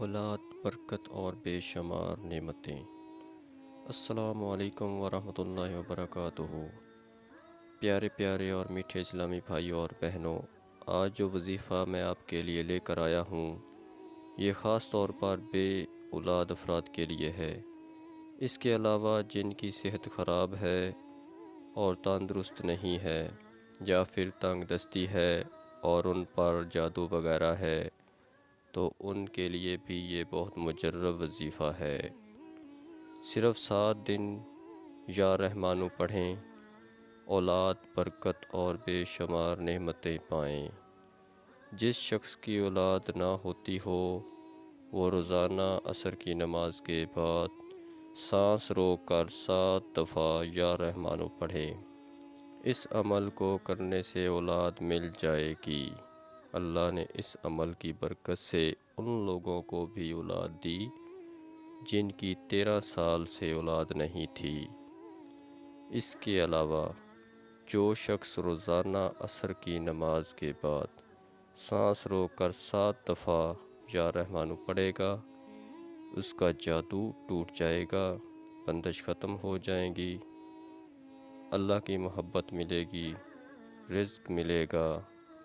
اولاد برکت اور بے شمار نعمتیں۔ السلام علیکم ورحمۃ اللہ وبرکاتہ۔ پیارے پیارے اور میٹھے اسلامی بھائیوں اور بہنوں، آج جو وظیفہ میں آپ کے لیے لے کر آیا ہوں یہ خاص طور پر بے اولاد افراد کے لیے ہے۔ اس کے علاوہ جن کی صحت خراب ہے اور تندرست نہیں ہے یا پھر تنگ دستی ہے اور ان پر جادو وغیرہ ہے تو ان کے لیے بھی یہ بہت مجرب وظیفہ ہے۔ صرف 7 دن یا رحمانو پڑھیں، اولاد برکت اور بے شمار نعمتیں پائیں۔ جس شخص کی اولاد نہ ہوتی ہو وہ روزانہ عصر کی نماز کے بعد سانس روک کر 7 دفعہ یا رحمانو پڑھے۔ اس عمل کو کرنے سے اولاد مل جائے گی۔ اللہ نے اس عمل کی برکت سے ان لوگوں کو بھی اولاد دی جن کی 13 سال سے اولاد نہیں تھی۔ اس کے علاوہ جو شخص روزانہ عصر کی نماز کے بعد سانس روک کر 7 دفعہ یا رحمانو پڑھے گا اس کا جادو ٹوٹ جائے گا، بندش ختم ہو جائیں گی، اللہ کی محبت ملے گی، رزق ملے گا،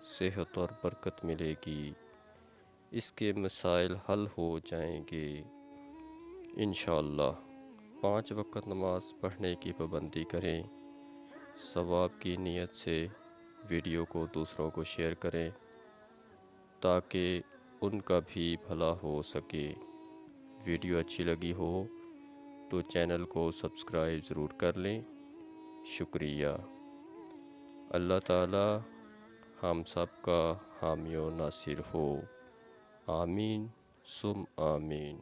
صحت اور برکت ملے گی، اس کے مسائل حل ہو جائیں گے انشاءاللہ۔ 5 وقت نماز پڑھنے کی پابندی کریں۔ ثواب کی نیت سے ویڈیو کو دوسروں کو شیئر کریں تاکہ ان کا بھی بھلا ہو سکے۔ ویڈیو اچھی لگی ہو تو چینل کو سبسکرائب ضرور کر لیں۔ شکریہ۔ اللہ تعالی ہم سب کا حامی و ناصر ہو۔ آمین ثم آمین۔